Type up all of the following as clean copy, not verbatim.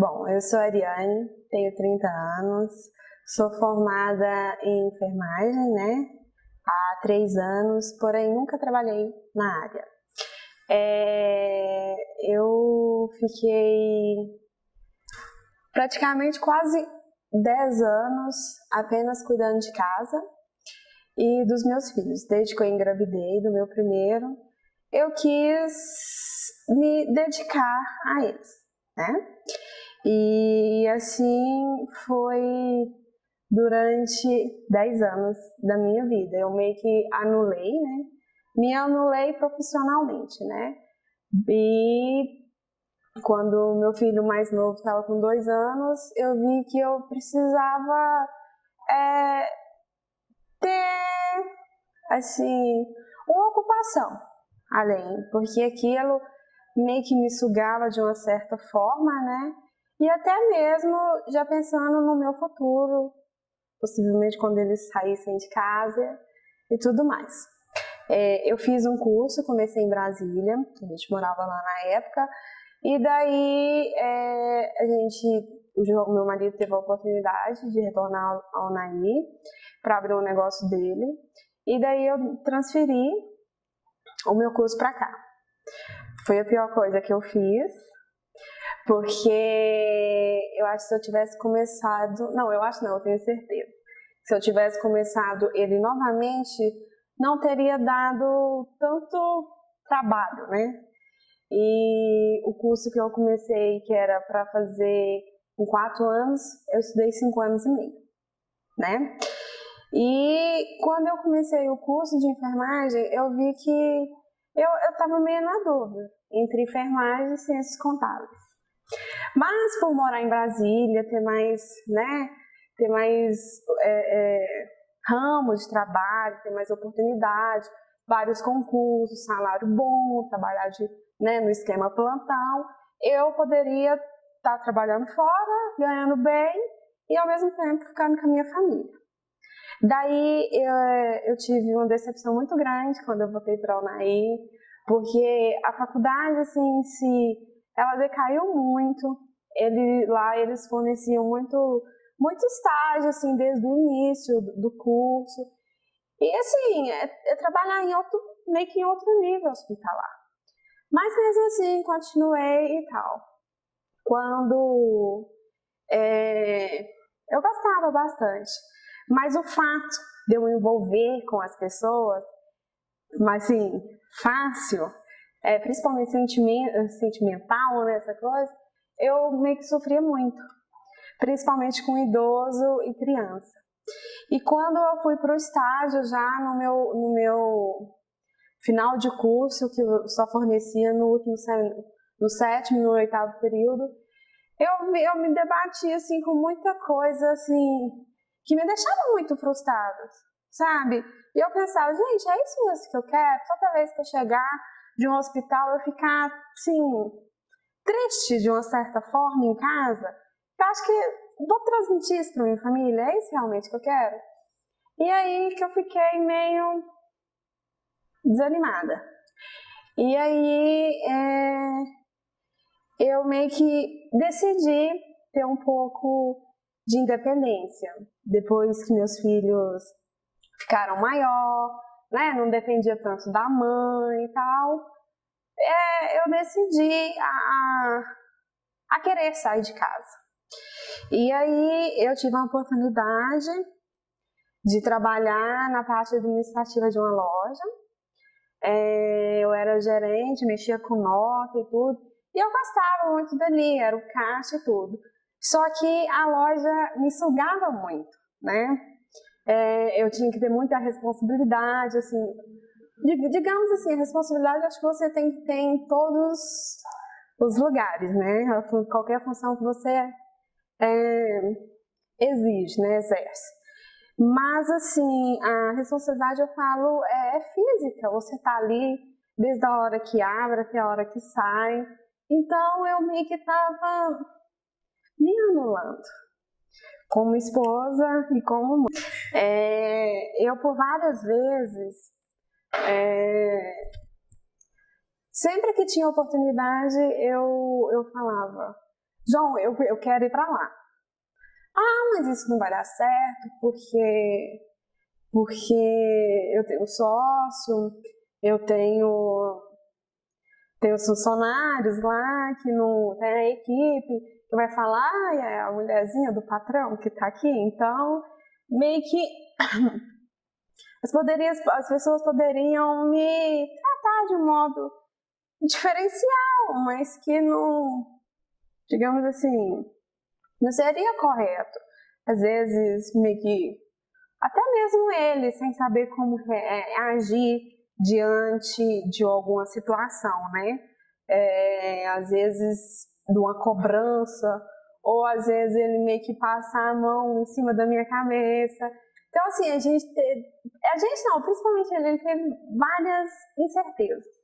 Bom, eu sou a Ariane, tenho 30 anos, sou formada em enfermagem, né? Há 3 anos, porém nunca trabalhei na área. Eu fiquei praticamente quase 10 anos apenas cuidando de casa e dos meus filhos. Desde que eu engravidei do meu primeiro, eu quis me dedicar a eles, né? E assim foi durante 10 anos da minha vida. Eu meio que anulei, né? Me anulei profissionalmente, né? E quando meu filho mais novo estava com 2 anos, eu vi que eu precisava ter, assim, uma ocupação além, porque aquilo meio que me sugava de uma certa forma, né? E até mesmo já pensando no meu futuro, possivelmente quando eles saíssem de casa e tudo mais. Eu fiz um curso, comecei em Brasília, a gente morava lá na época, e daí o meu marido teve a oportunidade de retornar ao Unaí para abrir um negócio dele, e daí eu transferi o meu curso para cá. Foi a pior coisa que eu fiz, porque eu acho que se eu tivesse começado, eu tenho certeza, se eu tivesse começado ele novamente, não teria dado tanto trabalho, né? E o curso que eu comecei, que era para fazer em 4 anos, eu estudei 5 anos e meio, né? E quando eu comecei o curso de enfermagem, eu vi que eu estava meio na dúvida entre enfermagem e ciências contábeis. Mas por morar em Brasília, ter mais ramos de trabalho, ter mais oportunidade, vários concursos, salário bom, trabalhar no esquema plantão, eu poderia estar trabalhando fora, ganhando bem e ao mesmo tempo ficando com a minha família. Daí eu tive uma decepção muito grande quando eu voltei para a Unaí, porque a faculdade assim, em si, ela decaiu muito. Lá eles forneciam muito estágio assim, desde o início do curso. E assim, trabalhar meio que em outro nível hospitalar. Mas mesmo assim, continuei e tal. Quando eu gostava bastante. Mas o fato de eu me envolver com as pessoas, mas assim, fácil, principalmente sentimental, né, essa coisa, eu meio que sofria muito, principalmente com idoso e criança. E quando eu fui para o estágio, já no meu final de curso, que eu só fornecia no 7º e no 8º período, eu me debati assim, com muita coisa assim, que me deixava muito frustrada, sabe? E eu pensava, gente, é isso mesmo que eu quero? Toda vez que eu chegar de um hospital, eu ficar, assim, triste de uma certa forma em casa. Eu acho que vou transmitir isso para minha família, é isso realmente que eu quero? E aí que eu fiquei meio desanimada. E aí eu meio que decidi ter um pouco de independência. Depois que meus filhos ficaram maior, né, não dependia tanto da mãe e tal, eu decidi a querer sair de casa. E aí eu tive a oportunidade de trabalhar na parte administrativa de uma loja. Eu era gerente, mexia com nota e tudo, e eu gostava muito dali, era o caixa e tudo. Só que a loja me sugava muito, né? Eu tinha que ter muita responsabilidade, assim, digamos assim, a responsabilidade acho que você tem que ter em todos os lugares, né? Qualquer função que você exige, né? Exerce. Mas assim, a responsabilidade eu falo é física, você tá ali desde a hora que abre até a hora que sai. Então eu meio que tava me anulando como esposa e como mãe. Eu por várias vezes, sempre que tinha oportunidade, eu falava, João, eu quero ir para lá. Ah, mas isso não vai dar certo, porque eu tenho sócio, eu tenho os funcionários lá, que não tem a equipe, que vai falar, ah, é a mulherzinha do patrão que tá aqui. Então, meio que as pessoas poderiam me tratar de um modo diferencial, mas que não, digamos assim, não seria correto. Às vezes, meio que, até mesmo ele, sem saber como agir diante de alguma situação, né? Às vezes, de uma cobrança, ou às vezes ele meio que passa a mão em cima da minha cabeça. Então, assim, principalmente ele teve várias incertezas.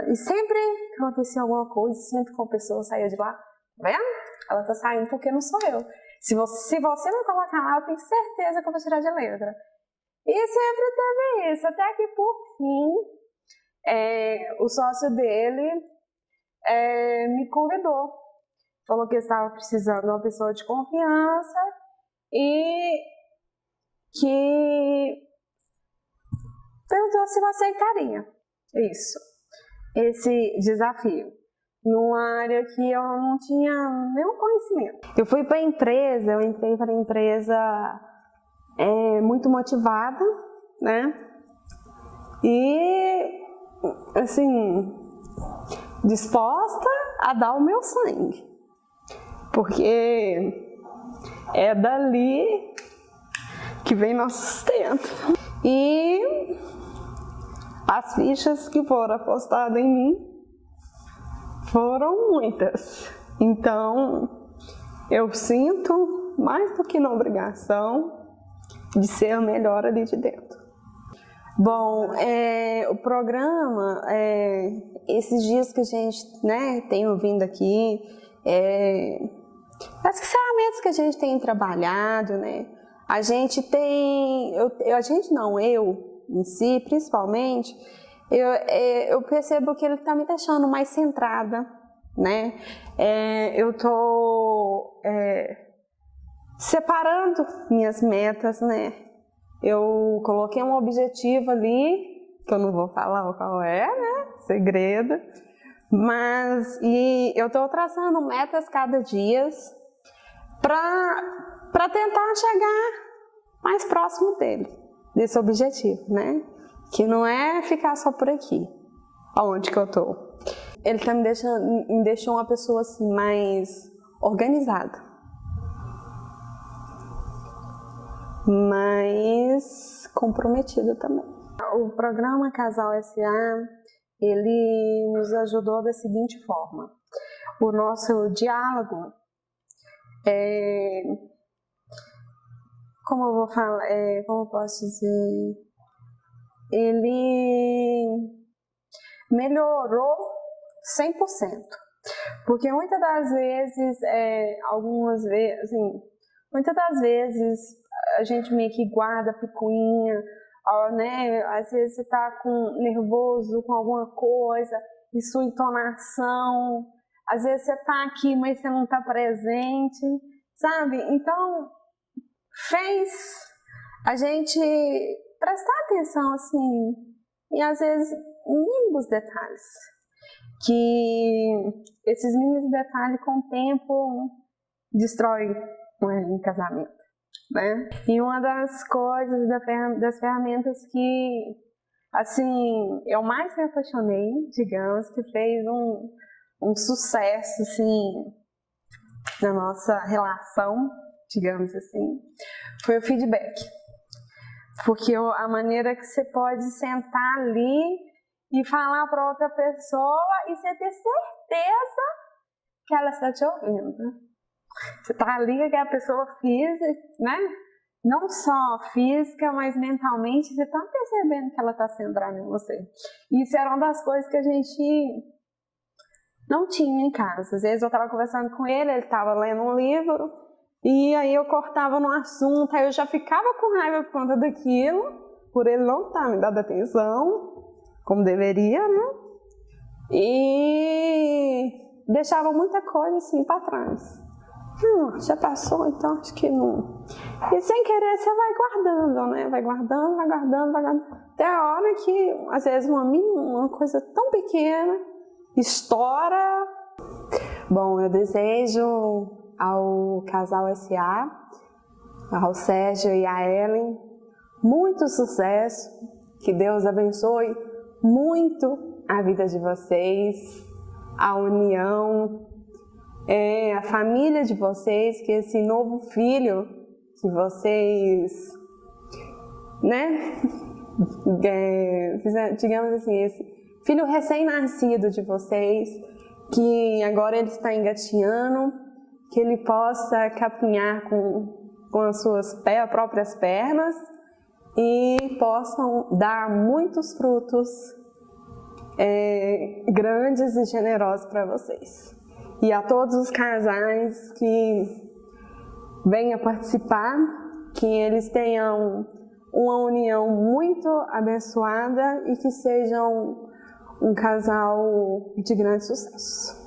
E sempre que acontecia alguma coisa, sempre que uma pessoa saía de lá, vendo? Ela tá saindo porque não sou eu. Se você não colocar lá, eu tenho certeza que eu vou tirar de letra. E sempre teve isso, até que por fim, o sócio dele me convidou. Falou que estava precisando de uma pessoa de confiança e que perguntou se eu aceitaria esse desafio, numa área que eu não tinha nenhum conhecimento. Eu entrei para a empresa muito motivada, né? E, assim, disposta a dar o meu sangue, porque é dali que vem nosso sustento. E as fichas que foram apostadas em mim foram muitas. Então, eu sinto mais do que na obrigação de ser a melhor ali de dentro. Bom, o programa, esses dias que a gente, né, tem ouvindo aqui, as ferramentas que a gente tem trabalhado, né, eu em si, principalmente, eu percebo que ele está me deixando mais centrada, né, eu estou separando minhas metas, né, eu coloquei um objetivo ali, que eu não vou falar qual né, segredo, mas eu estou traçando metas cada dia para tentar chegar mais próximo desse objetivo, né? Que não é ficar só por aqui, aonde que eu tô. Ele tá me deixou uma pessoa assim mais organizada, mais comprometida também. O programa Casal SA, ele nos ajudou da seguinte forma: o nosso diálogo como eu posso dizer, ele melhorou 100%, porque muitas das vezes, muitas das vezes a gente meio que guarda picuinha, né? Às vezes você tá nervoso com alguma coisa, e sua entonação, às vezes você tá aqui, mas você não tá presente, sabe? Então, fez a gente prestar atenção, assim, e às vezes mínimos detalhes, que esses mínimos detalhes com o tempo destrói um casamento, né? E uma das coisas, das ferramentas que, assim, eu mais me apaixonei, digamos, que fez um sucesso, assim, na nossa relação, digamos assim, foi o feedback. Porque a maneira que você pode sentar ali e falar para outra pessoa e você ter certeza que ela está te ouvindo. Você está ali, que a pessoa física, né? Não só física, mas mentalmente, você está percebendo que ela está centrada em você. Isso era uma das coisas que a gente não tinha em casa. Às vezes eu estava conversando com ele estava lendo um livro, e aí eu cortava no assunto, aí eu já ficava com raiva por conta daquilo, por ele não estar me dando atenção, como deveria, né? E deixava muita coisa assim para trás. Já passou, então acho que não. E sem querer você vai guardando, né? Vai guardando, vai guardando, vai guardando. Até a hora que, às vezes, uma coisa tão pequena estoura. Bom, eu desejo ao casal SA, ao Sérgio e a Ellen, muito sucesso. Que Deus abençoe muito a vida de vocês, a união, a família de vocês, que esse novo filho que vocês, né, digamos assim, esse filho recém-nascido de vocês, que agora ele está engatinhando, que ele possa caminhar com as suas próprias pernas e possam dar muitos frutos grandes e generosos para vocês. E a todos os casais que venham participar, que eles tenham uma união muito abençoada e que sejam um casal de grande sucesso.